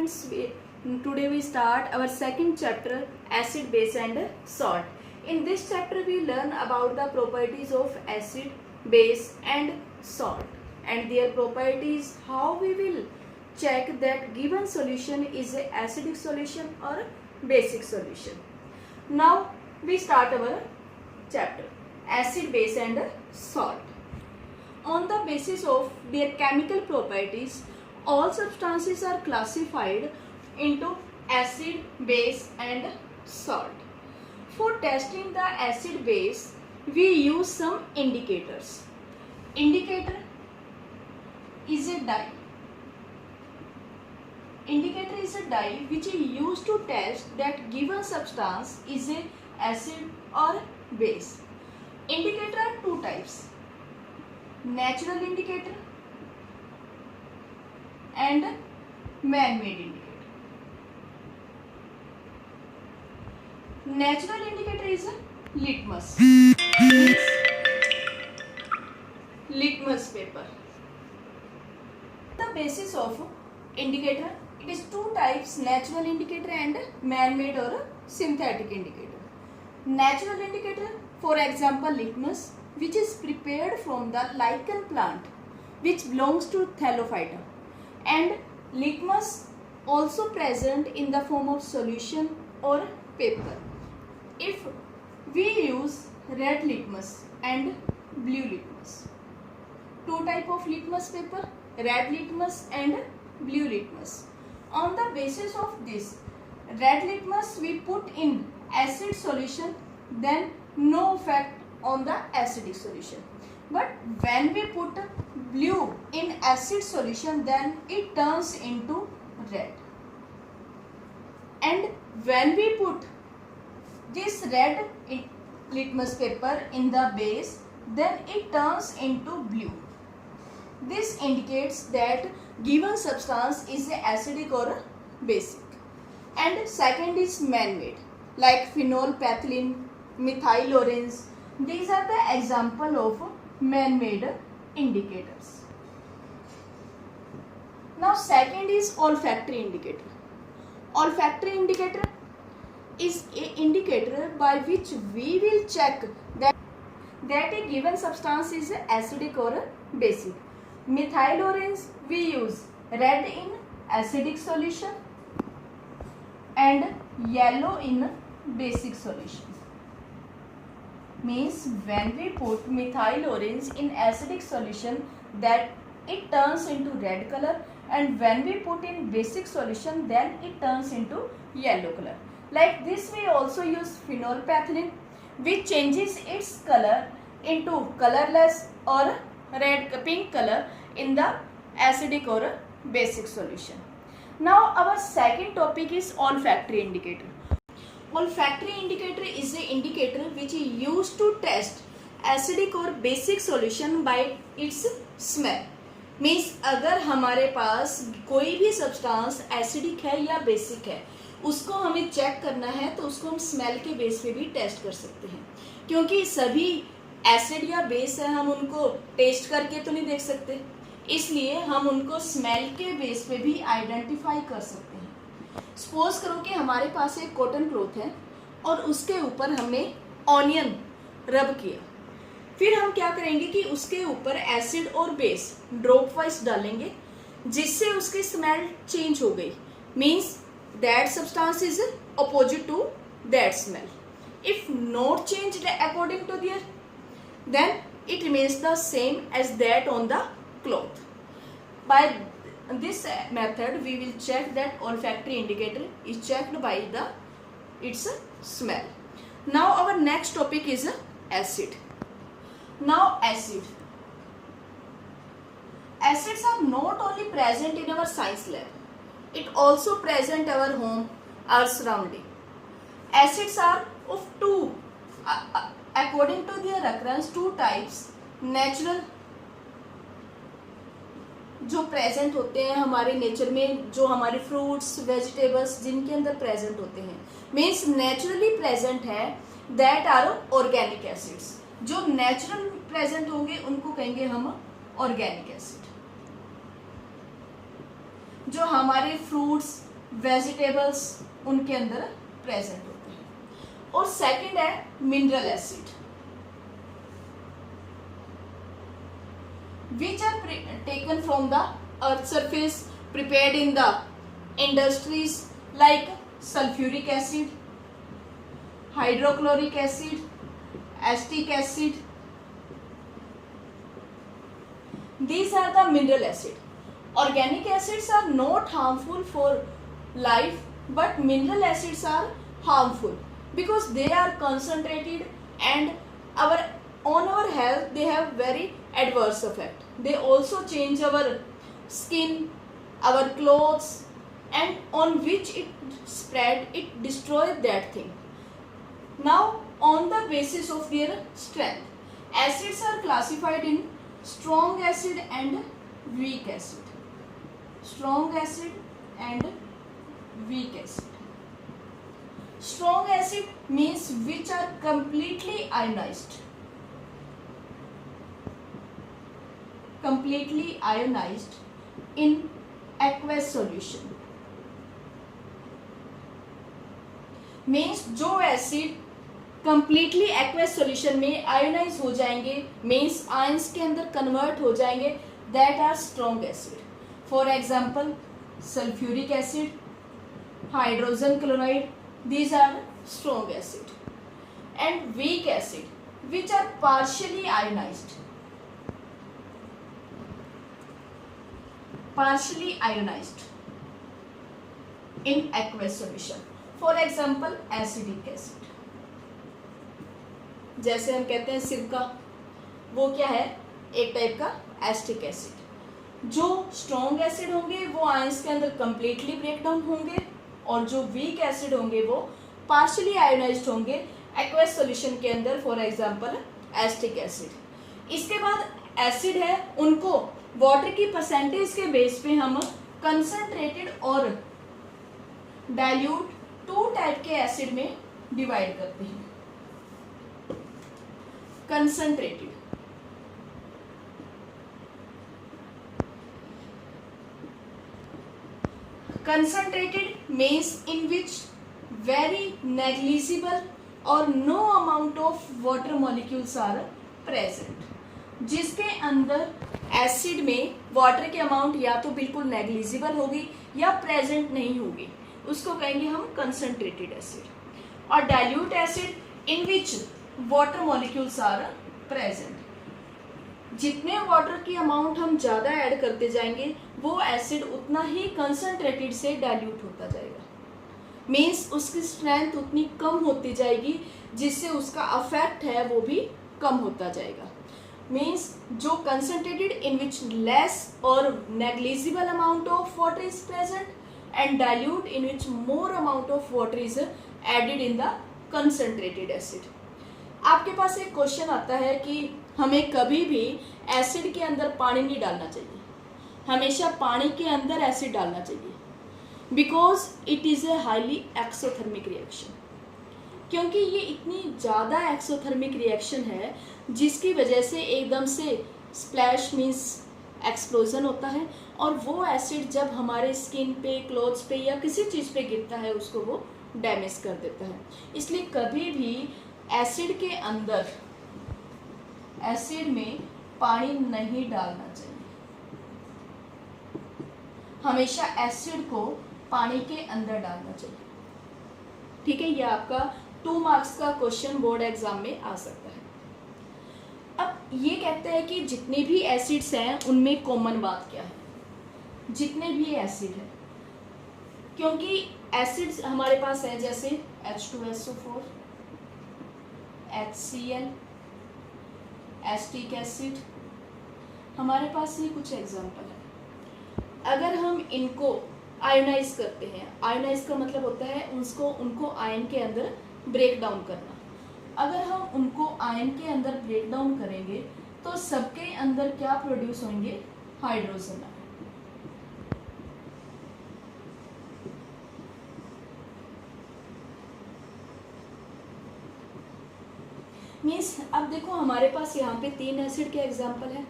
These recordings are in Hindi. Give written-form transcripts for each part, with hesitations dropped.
students, today we start our second chapter, acid, base and salt. In this chapter we learn about the properties of acid, base and salt and their properties, how we will check that given solution is a acidic solution or basic solution. Now we start our chapter, acid, base and salt. On the basis of their chemical properties, all substances are classified into acid, base and salt. For testing the acid base, we use some indicators. Indicator is a dye. Indicator is a dye which is used to test that given substance is a acid or base. Indicator are two types: natural indicator and man-made indicator. Natural indicator is a litmus. Litmus paper. The basis of indicator, it is two types: natural indicator and man-made or synthetic indicator. Natural indicator, for example litmus, which is prepared from the lichen plant which belongs to Thallophyta, and litmus also present in the form of solution or paper. If we use red litmus and blue litmus, two type of litmus paper, red litmus and blue litmus. On the basis of this, red litmus we put in acid solution, then no effect on the acidic solution. But when we put blue in acid solution, then it turns into red. And when we put this red litmus paper in the base, then it turns into blue. This indicates that given substance is acidic or basic. And second is man-made, like phenolphthalein, methyl orange. These are the example of man-made indicators. Now second is olfactory indicator. Olfactory indicator is an indicator by which we will check that a given substance is acidic or basic. Methyl orange we use red in acidic solution and yellow in basic solution. Means when we put methyl orange in acidic solution, that it turns into red color, and when we put in basic solution, then it turns into yellow color. Like this we also use phenolphthalein, which changes its color into colorless or pink color in the acidic or basic solution. Now our second topic is olfactory indicator. Olfactory indicator is an indicator which is used to test acidic और basic solution by its smell. Means अगर हमारे पास कोई भी substance acidic है या basic है, उसको हमें चेक करना है तो उसको हम स्मेल के बेस पे भी टेस्ट कर सकते हैं. क्योंकि सभी एसिड या बेस है, हम उनको टेस्ट करके तो नहीं देख सकते, इसलिए हम उनको स्मेल के बेस पे भी आइडेंटिफाई कर सकते हैं. सपोज करो कि हमारे पास एक कॉटन क्लॉथ है और उसके ऊपर हमने ऑनियन रब किया. फिर हम क्या करेंगे कि उसके ऊपर एसिड और बेस ड्रॉप वाइज डालेंगे, जिससे उसकी स्मेल चेंज हो गई. Means that substance is opposite to that smell. If not changed according to their, then it remains the same as that on the cloth. By this method we will check that olfactory indicator is checked by its smell. Now our next topic is acid. Now acids are not only present in our science lab, it also present our home, our surrounding. Acids are of two, according to their occurrence, two types. Natural, जो प्रेजेंट होते हैं हमारे नेचर में, जो हमारे फ्रूट्स वेजिटेबल्स जिनके अंदर प्रेजेंट होते हैं, मीन्स नेचुरली प्रेजेंट है, दैट आर ऑर्गेनिक एसिड्स. जो नेचुरल प्रेजेंट होंगे उनको कहेंगे हम ऑर्गेनिक एसिड. जो हमारे फ्रूट्स वेजिटेबल्स उनके अंदर प्रेजेंट होते हैं। और सेकंड है mineral acid, which are taken from the earth surface, prepared in the industries like sulfuric acid, hydrochloric acid, acetic acid. These are the mineral acid. Organic acids are not harmful for life, but mineral acids are harmful because they are concentrated and on our health they have very adverse effect. They also change our skin, our clothes, and on which it spread, it destroys that thing. Now on the basis of their strength, acids are classified in strong acid and weak acid. Strong acid and weak acid. Strong acid means which are completely ionized. Completely ionized in aqueous solution. Means जो एसिड completely aqueous solution में आयोनाइज हो जाएंगे, means आयंस के अंदर कन्वर्ट हो जाएंगे, that are strong acid. For example, sulfuric acid, hydrogen chloride, these are strong acid. And weak acid, which are partially ionized. Partially ionized in aqueous solution. For example, acetic acid. जैसे हम कहते हैं सिरका, वो क्या है, एक टाइप का एसिटिक एसिड. जो स्ट्रॉन्ग एसिड होंगे वो आयंस के अंदर कंप्लीटली ब्रेक डाउन होंगे, और जो वीक एसिड होंगे वो पार्शियली आयोनाइज्ड होंगे एक्वस सॉल्यूशन के अंदर. For example acetic acid. इसके बाद एसिड है, उनको वाटर की परसेंटेज के बेस पे हम कंसंट्रेटेड और डाइल्यूट टू टाइप के एसिड में डिवाइड करते हैं. Concentrated, concentrated means in which very negligible or no amount of water molecules are present. जिसके अंदर एसिड में वाटर की अमाउंट या तो बिल्कुल नेग्लिजिबल होगी या प्रेजेंट नहीं होगी, उसको कहेंगे हम कंसंट्रेटेड एसिड. और dilute acid in which water molecules are present. जितने वाटर की अमाउंट हम ज़्यादा ऐड करते जाएंगे वो एसिड उतना ही कंसंट्रेटेड से डाइल्यूट होता जाएगा. मीन्स उसकी स्ट्रेंथ उतनी कम होती जाएगी जिससे उसका अफेक्ट है वो भी कम होता जाएगा. मीन्स जो कंसंट्रेटेड इन विच लेस और negligible amount of water is present and dilute in which more amount of water is added in the concentrated acid. आपके पास एक क्वेश्चन आता है कि हमें कभी भी एसिड के अंदर पानी नहीं डालना चाहिए, हमेशा पानी के अंदर एसिड डालना चाहिए, because it is a highly exothermic reaction. क्योंकि ये इतनी ज़्यादा एक्सोथर्मिक रिएक्शन है जिसकी वजह से एकदम से स्प्लैश मीन्स एक्सप्लोजन होता है, और वो एसिड जब हमारे स्किन पे, क्लोथ्स पे या किसी चीज़ पे गिरता है उसको वो डैमेज कर देता है. इसलिए कभी भी एसिड के अंदर, एसिड में पानी नहीं डालना चाहिए. हमेशा एसिड को पानी के अंदर डालना चाहिए. ठीक है, ये आपका 2 मार्क्स का क्वेश्चन बोर्ड एग्जाम में आ सकता है. अब ये कहते हैं कि जितने भी एसिड्स हैं उनमें कॉमन बात क्या है. जितने भी एसिड हैं, क्योंकि एसिड्स हमारे पास है जैसे H2SO4, HCl, एसिटिक एसिड, हमारे पास ये कुछ एग्जाम्पल है. अगर हम इनको आयोनाइज करते हैं, आयोनाइज का मतलब होता है उनको आयन के अंदर ब्रेक डाउन करना. अगर हम उनको आयन के अंदर ब्रेक डाउन करेंगे तो सबके अंदर क्या प्रोड्यूस होंगे, हाइड्रोजन. मीन्स अब देखो हमारे पास यहाँ पे 3 एसिड के एग्जाम्पल हैं.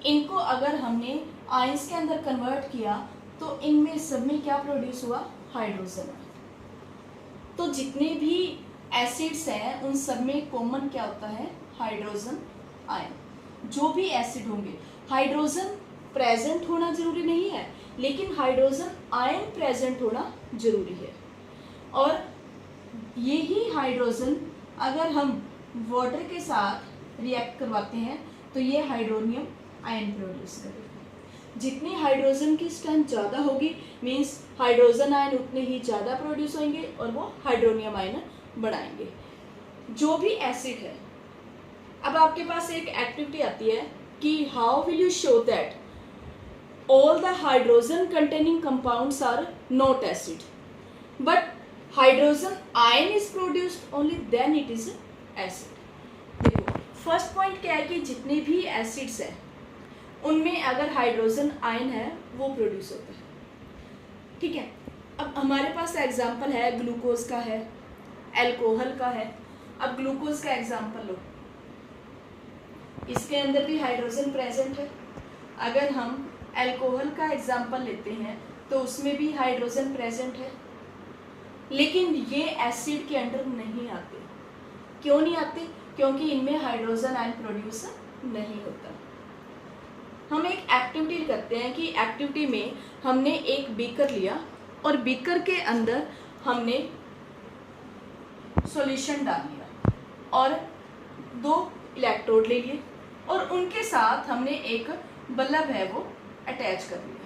इनको अगर हमने आयंस के अंदर कन्वर्ट किया तो इनमें सब में क्या प्रोड्यूस हुआ, हाइड्रोजन। तो जितने भी एसिड्स हैं उन सब में कॉमन क्या होता है, हाइड्रोजन आयन। जो भी एसिड होंगे, हाइड्रोजन प्रेजेंट होना जरूरी नहीं है, लेकिन हाइड्रोजन आयन प्रेजेंट होना जरूरी है। और यही हाइड्रोजन अगर हम वाटर के साथ रिएक्ट करवाते हैं तो ये हाइड्रोनियम आयन प्रोड्यूस करेगा। जितनी हाइड्रोजन की स्ट्रेंथ ज़्यादा होगी मीन्स हाइड्रोजन आयन उतने ही ज़्यादा प्रोड्यूस होंगे और वो हाइड्रोनियम आयन बढ़ाएंगे। जो भी एसिड है, अब आपके पास एक एक्टिविटी आती है कि how will you show that all the hydrogen containing compounds are not acid, but hydrogen ion is produced only then it is acid। देखो फर्स्ट पॉइंट क्या है कि जितने भी एसिड्स हैं उनमें अगर हाइड्रोजन आयन है वो प्रोड्यूस होता है, ठीक है। अब हमारे पास एग्जांपल है ग्लूकोज का है, अल्कोहल का है। अब ग्लूकोज का एग्जांपल लो, इसके अंदर भी हाइड्रोजन प्रेजेंट है। अगर हम अल्कोहल का एग्जाम्पल लेते हैं तो उसमें भी हाइड्रोजन प्रेजेंट है, लेकिन ये एसिड के अंडर नहीं आते। क्यों नहीं आते? क्योंकि इनमें हाइड्रोजन आयन प्रोड्यूस नहीं होता। हम एक एक्टिविटी करते हैं कि एक्टिविटी में हमने एक बीकर लिया और बीकर के अंदर हमने सॉल्यूशन डाल दिया और 2 इलेक्ट्रोड ले लिए और उनके साथ हमने एक बल्ब है वो अटैच कर लिया।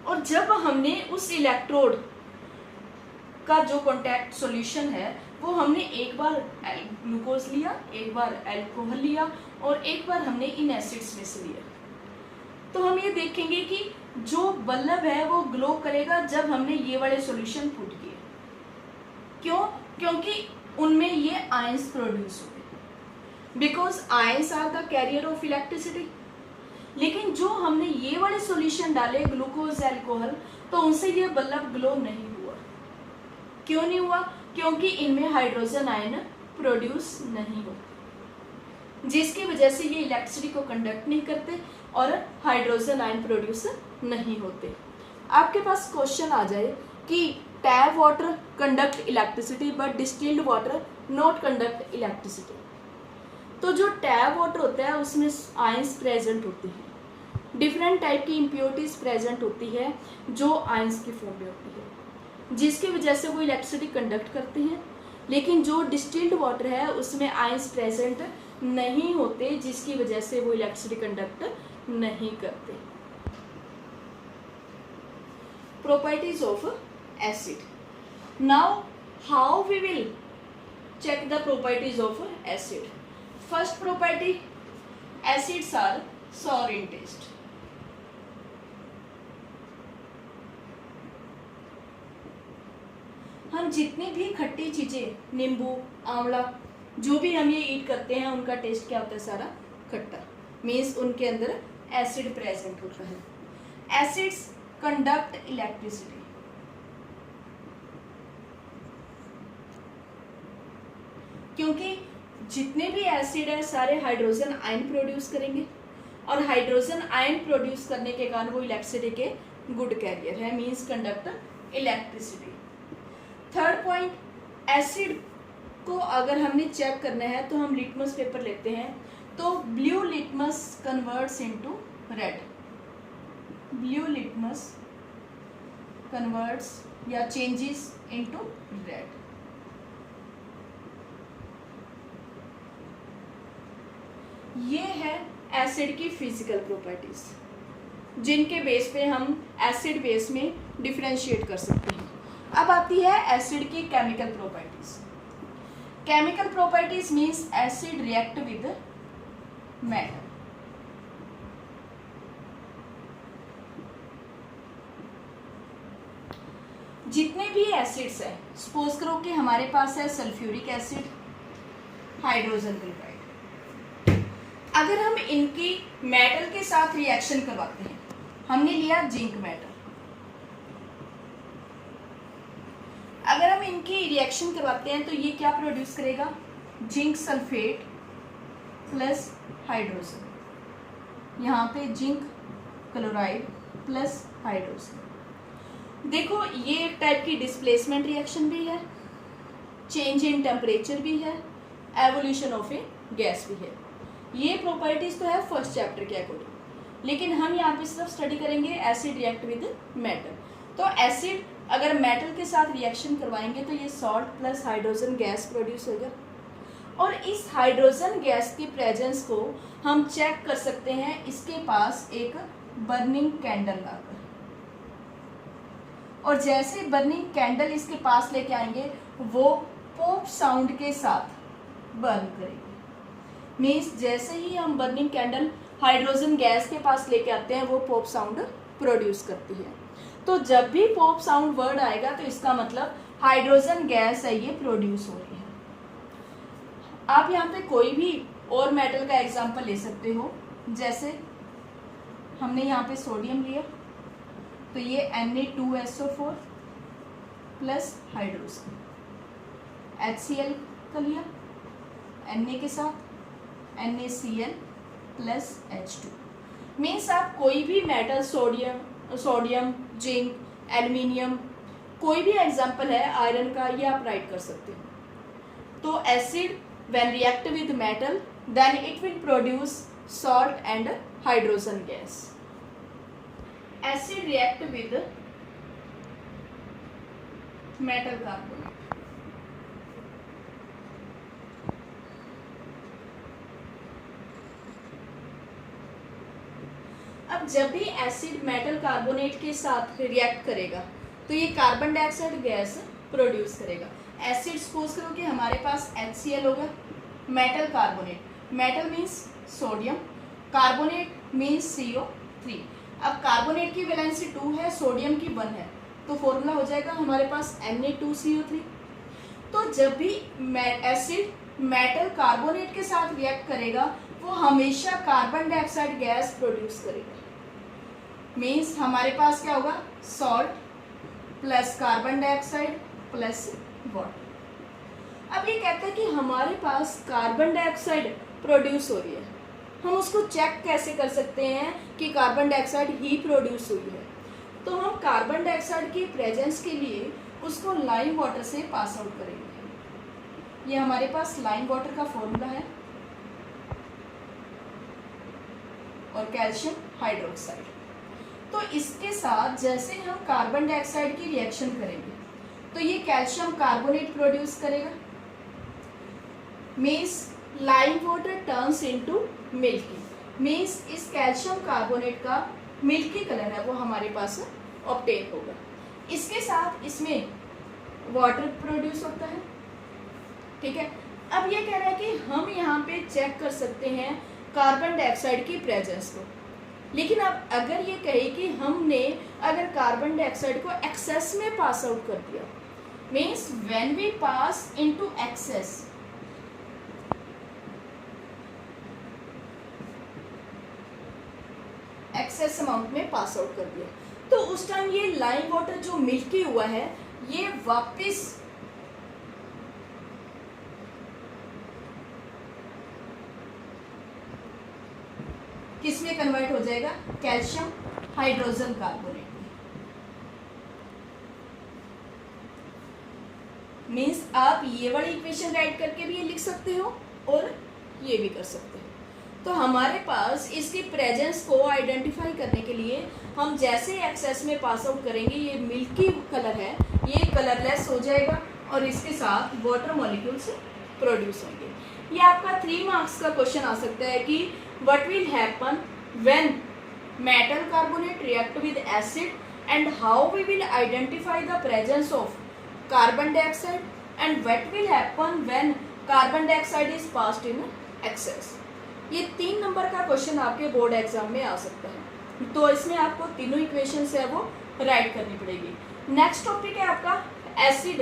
और जब हमने उस इलेक्ट्रोड का जो कॉन्टैक्ट सॉल्यूशन है वो हमने एक बार ग्लूकोज लिया, एक बार अल्कोहल लिया और एक बार हमने इन एसिड्स में से लिया, तो हम ये देखेंगे कि जो बल्ब है वो ग्लो करेगा जब हमने ये वाले सॉल्यूशन पुट किए। क्यों? क्योंकि उनमें ये आयंस प्रोड्यूस हुए, because ions are the carrier of electricity. लेकिन जो हमने ये वाले सॉल्यूशन डाले ग्लूकोज अल्कोहल, तो उनसे ये बल्ब ग्लो नहीं हुआ। क्यों नहीं हुआ? क्योंकि इनमें हाइड्रोजन आयन प्रोड्यूस नहीं होते, जिसकी वजह से ये इलेक्ट्रिसिटी को कंडक्ट नहीं करते और हाइड्रोजन आयन प्रोड्यूस नहीं होते। आपके पास क्वेश्चन आ जाए कि tap water conduct electricity but distilled water not conduct electricity, तो जो टैप वाटर होता है उसमें आयंस प्रेजेंट होती हैं, डिफरेंट टाइप की इम्प्योरिटीज प्रेजेंट होती है जो आयंस की फॉर्म में होती है, जिसकी वजह से वो इलेक्ट्रिसिटी कंडक्ट करते हैं। लेकिन जो डिस्टिल्ड वाटर है उसमें आयंस प्रेजेंट नहीं होते, जिसकी वजह से वो इलेक्ट्रिसिटी कंडक्ट नहीं करते। Properties of acid. Now how we will check the properties of acid. First property, acids are sour in taste. हम जितनी भी खट्टी चीजें, नींबू, आंवला, जो भी हम ये ईट करते हैं उनका टेस्ट क्या होता है? सारा खट्टा, मीन्स उनके अंदर एसिड प्रेजेंट होता है। एसिड्स कंडक्ट इलेक्ट्रिसिटी, क्योंकि जितने भी एसिड है सारे हाइड्रोजन आयन प्रोड्यूस करेंगे और हाइड्रोजन आयन प्रोड्यूस करने के कारण वो इलेक्ट्रिसिटी के गुड कैरियर है, means conduct electricity. Third point, acid को अगर हमने चेक करना है तो हम लिटमस पेपर लेते हैं, तो blue litmus converts into red, blue litmus converts या चेंजेस इनटू रेड। ये है एसिड की फिजिकल प्रॉपर्टीज, जिनके बेस पे हम एसिड बेस में डिफरेंशिएट कर सकते हैं। अब आती है एसिड की chemical properties. Chemical properties means acid react with metal. जितने भी एसिड्स हैं, सपोज करो कि हमारे पास है सल्फ्यूरिक एसिड, हाइड्रोजन क्लोराइड। अगर हम इनकी मेटल के साथ रिएक्शन करवाते हैं, हमने लिया जिंक मेटल, अगर हम इनकी रिएक्शन करवाते हैं तो ये क्या प्रोड्यूस करेगा? जिंक सल्फेट प्लस हाइड्रोजन, यहाँ पे जिंक क्लोराइड प्लस हाइड्रोजन। देखो ये एक टाइप की डिस्प्लेसमेंट रिएक्शन भी है, चेंज इन टेम्परेचर भी है, एवोल्यूशन ऑफ ए गैस भी है। ये प्रॉपर्टीज तो है फर्स्ट चैप्टर के अकॉर्डिंग, लेकिन हम यहाँ पे सिर्फ स्टडी करेंगे एसिड रिएक्ट विद मेटल। तो एसिड अगर मेटल के साथ रिएक्शन करवाएंगे तो ये salt plus hydrogen gas produce होगा, और इस हाइड्रोजन गैस की प्रेजेंस को हम चेक कर सकते हैं इसके पास एक बर्निंग कैंडल लाकर, और जैसे बर्निंग कैंडल इसके पास लेके आएंगे वो पॉप साउंड के साथ बर्न करेगी। मीन्स जैसे ही हम बर्निंग कैंडल हाइड्रोजन गैस के पास लेके आते हैं वो पॉप साउंड प्रोड्यूस करती है। तो जब भी पॉप साउंड वर्ड आएगा तो इसका मतलब हाइड्रोजन गैस है ये प्रोड्यूस हो रही है। आप यहाँ पे कोई भी और मेटल का एग्जांपल ले सकते हो, जैसे हमने यहाँ पे सोडियम लिया तो ये Na2SO4 प्लस हाइड्रोजन, HCl का लिया Na के साथ NaCl प्लस H2। मीन्स आप कोई भी मेटल, सोडियम, जिंक, एल्यूमिनियम, कोई भी एग्जांपल है आयरन का, ये आप राइट कर सकते हो। तो acid when react with metal then it will produce salt and hydrogen gas. Acid react with metal carbonate. अब जब भी एसिड मेटल कार्बोनेट के साथ रिएक्ट करेगा तो ये कार्बन डाइऑक्साइड गैस प्रोड्यूस करेगा। एसिड सपोज करो कि हमारे पास HCl होगा, metal carbonate, metal means sodium, carbonate means CO3। अब कार्बोनेट की वैलेंसी 2 है, सोडियम की 1 है, तो फॉर्मूला हो जाएगा हमारे पास Na2CO3। तो जब भी एसिड मेटल कार्बोनेट के साथ रिएक्ट करेगा वो हमेशा कार्बन डाइऑक्साइड गैस प्रोड्यूस करेगा। मीन्स हमारे पास क्या होगा, salt plus carbon dioxide plus water. अब ये कहता है कि हमारे पास कार्बन डाइऑक्साइड प्रोड्यूस हो रही है, हम उसको चेक कैसे कर सकते हैं कि कार्बन डाइऑक्साइड ही प्रोड्यूस हुई है। तो हम कार्बन डाइऑक्साइड की प्रेजेंस के लिए उसको लाइम वाटर से पास आउट करेंगे। ये हमारे पास लाइम वाटर का फॉर्मूला है, और कैल्शियम हाइड्रोक्साइड। तो इसके साथ जैसे हम कार्बन डाइऑक्साइड की रिएक्शन करेंगे तो ये कैल्शियम कार्बोनेट प्रोड्यूस करेगा। Means lime water turns into milky, means इस कैल्शियम कार्बोनेट का मिल्की कलर है वो हमारे पास ऑब्टेन होगा। इसके साथ इसमें वाटर प्रोड्यूस होता है, ठीक है। अब ये कह रहा है कि हम यहाँ पे चेक कर सकते हैं कार्बन डाइऑक्साइड की प्रेजेंस को, लेकिन अब अगर ये कहे कि हमने अगर कार्बन डाइऑक्साइड को एक्सेस में पास आउट कर दिया, means when we pass into excess, excess amount में पास आउट कर दिया, तो उस टाइम ये लाइम वाटर जो मिल्की हुआ है ये वापस किस में कन्वर्ट हो जाएगा, कैल्शियम हाइड्रोजन कार्बोनेट में। मीन्स आप ये वाली इक्वेशन राइट करके भी ये लिख सकते हो और ये भी कर सकते हो। तो हमारे पास इसकी प्रेजेंस को आइडेंटिफाई करने के लिए हम जैसे एक्सेस में पास आउट करेंगे ये मिल्की कलर है ये कलरलेस हो जाएगा और इसके साथ वाटर मॉलिक्यूल्स प्रोड्यूस होंगे। ये आपका 3 मार्क्स का क्वेश्चन आ सकता है कि what will happen when metal carbonate react with acid and how we will identify the presence of carbon dioxide and what will happen when carbon dioxide is passed in excess. ये 3 नंबर का क्वेश्चन आपके बोर्ड एग्जाम में आ सकता है, तो इसमें आपको तीनों इक्वेशंस है वो राइट करनी पड़ेगी। नेक्स्ट टॉपिक है आपका acid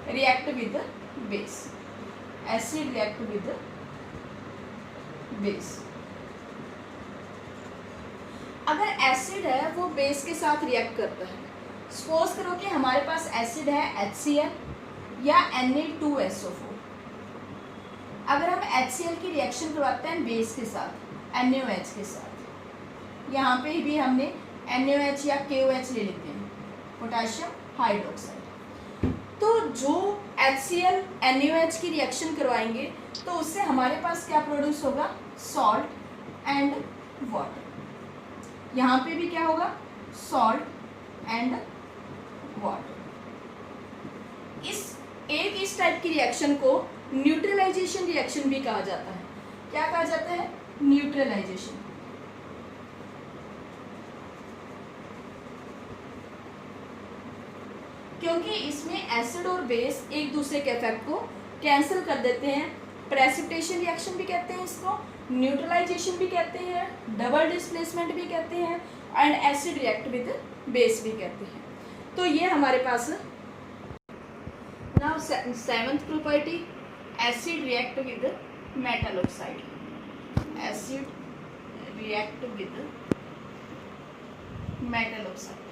react with base. Acid react with base, अगर एसिड है वो बेस के साथ रिएक्ट करता है, सपोज करो कि हमारे पास एसिड है HCl या Na2SO4। अगर हम HCl की रिएक्शन करवाते हैं बेस के साथ NaOH के साथ, यहाँ पे भी हमने NaOH या KOH ले लेते हैं, पोटेशियम हाइड्रोक्साइड। तो जो HCl NaOH की रिएक्शन करवाएंगे तो उससे हमारे पास क्या प्रोड्यूस होगा, सॉल्ट एंड वाटर। यहाँ पे भी क्या होगा, सॉल्ट एंड वाटर। इस टाइप की रिएक्शन को न्यूट्रलाइजेशन रिएक्शन भी कहा जाता है। क्या कहा जाता है, न्यूट्रलाइजेशन। क्योंकि इसमें एसिड और बेस एक दूसरे के इफेक्ट को कैंसिल कर देते हैं। प्रेसिपिटेशन रिएक्शन भी कहते हैं इसको, न्यूट्रलाइजेशन भी कहते हैं, डबल डिस्प्लेसमेंट भी कहते हैं, and acid react with base भी कहते हैं। तो ये हमारे पास now seventh property, acid react with metal oxide. Acid react with metal oxide.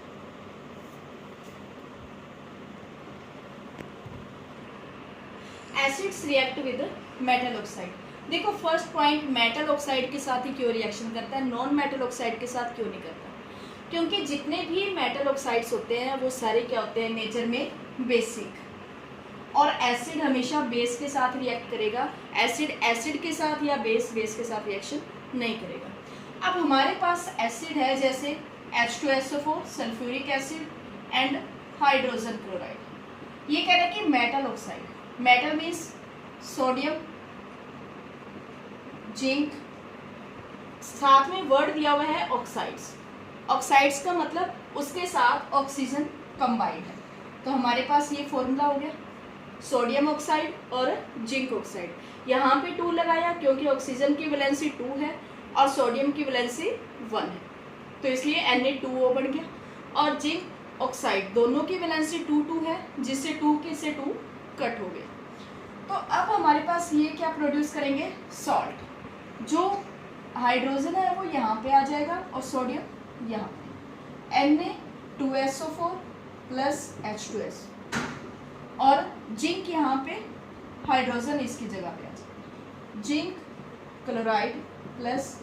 Acids react with metal oxide. देखो फर्स्ट पॉइंट, मेटल ऑक्साइड के साथ ही क्यों रिएक्शन करता है, नॉन मेटल ऑक्साइड के साथ क्यों नहीं करता? क्योंकि जितने भी मेटल ऑक्साइड्स होते हैं वो सारे क्या होते हैं, नेचर में बेसिक, और एसिड हमेशा बेस के साथ रिएक्ट करेगा। एसिड एसिड के साथ या बेस के साथ रिएक्शन नहीं करेगा। अब हमारे पास एसिड है जैसे H2SO4, sulphuric acid and hydrogen chloride. ये कह रहे हैं कि metal oxide, metal means sodium, zinc, साथ में वर्ड दिया हुआ है ऑक्साइड्स। ऑक्साइड्स का मतलब उसके साथ ऑक्सीजन कंबाइंड है। तो हमारे पास ये फॉर्मूला हो गया, सोडियम ऑक्साइड और जिंक ऑक्साइड। यहाँ पे 2 लगाया क्योंकि ऑक्सीजन की वैलेंसी 2 है और सोडियम की वैलेंसी 1 है, तो इसलिए Na2O बन गया। और जिंक ऑक्साइड दोनों की वैलेंसी 2 है, जिससे 2 से 2 कट हो गए। तो अब हमारे पास ये क्या प्रोड्यूस करेंगे, सॉल्ट। जो हाइड्रोजन है वो यहाँ पे आ जाएगा और सोडियम यहाँ पे, Na2SO4 प्लस H2S, और जिंक यहाँ पे, हाइड्रोजन इसकी जगह पे आ जाएगा, जिंक क्लोराइड प्लस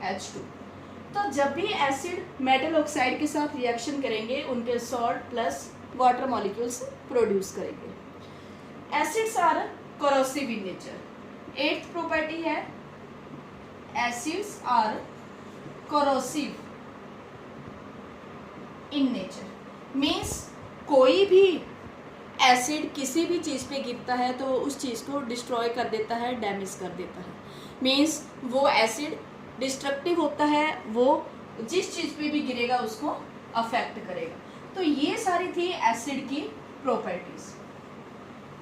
H2। तो जब भी एसिड मेटल ऑक्साइड के साथ रिएक्शन करेंगे उनके salt plus water molecules produce करेंगे। Acids are corrosive in nature। 8th property है, acids are corrosive in nature। Means कोई भी एसिड किसी भी चीज़ पे गिरता है तो उस चीज़ को डिस्ट्रॉय कर देता है, डैमेज कर देता है। मीन्स वो एसिड डिस्ट्रक्टिव होता है, वो जिस चीज़ पे भी गिरेगा उसको अफेक्ट करेगा। तो ये सारी थी एसिड की प्रॉपर्टीज।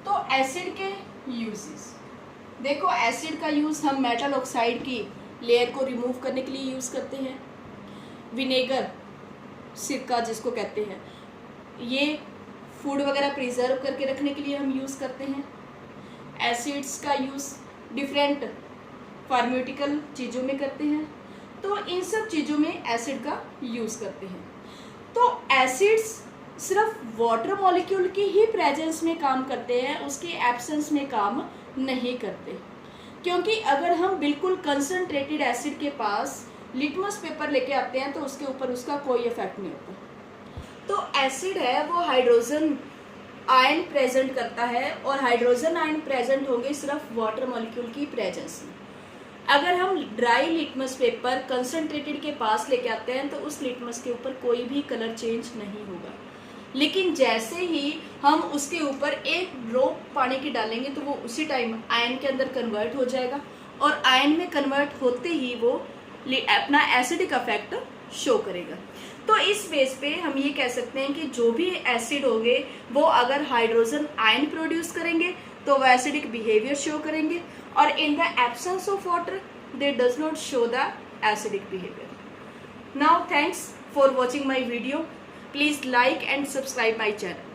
तो एसिड के यूजेस, देखो एसिड का यूज़ हम मेटल ऑक्साइड की लेयर को रिमूव करने के लिए यूज़ करते हैं। विनेगर, सिरका जिसको कहते हैं, ये फूड वगैरह प्रिजर्व करके रखने के लिए हम यूज़ करते हैं। एसिड्स का यूज़ डिफरेंट फार्मास्यूटिकल चीज़ों में करते हैं। तो इन सब चीज़ों में एसिड का यूज़ करते हैं। तो एसिड्स सिर्फ वाटर मॉलिक्यूल की ही प्रेजेंस में काम करते हैं, उसके एब्सेंस में काम नहीं करते। क्योंकि अगर हम बिल्कुल कंसनट्रेटेड एसिड के पास लिटमस पेपर लेके आते हैं तो उसके ऊपर उसका कोई इफेक्ट नहीं होता। तो एसिड है वो हाइड्रोजन आयन प्रेजेंट करता है, और हाइड्रोजन आयन प्रेजेंट होंगे सिर्फ वाटर मॉलिक्यूल की प्रेजेंस में। अगर हम ड्राई लिटमस पेपर कंसनट्रेटेड के पास लेके आते हैं तो उस लिटमस के ऊपर कोई भी कलर चेंज नहीं होगा। लेकिन जैसे ही हम उसके ऊपर एक ड्रॉप पानी की डालेंगे तो वो उसी टाइम आयन के अंदर कन्वर्ट हो जाएगा, और आयन में कन्वर्ट होते ही वो अपना एसिडिक इफेक्ट शो करेगा। तो इस बेस पे हम ये कह सकते हैं कि जो भी एसिड होंगे वो अगर हाइड्रोजन आयन प्रोड्यूस करेंगे तो वो एसिडिक बिहेवियर शो करेंगे, और in the absence of water they does not show the acidic behaviour. Now thanks for watching my video. Please like and subscribe my channel.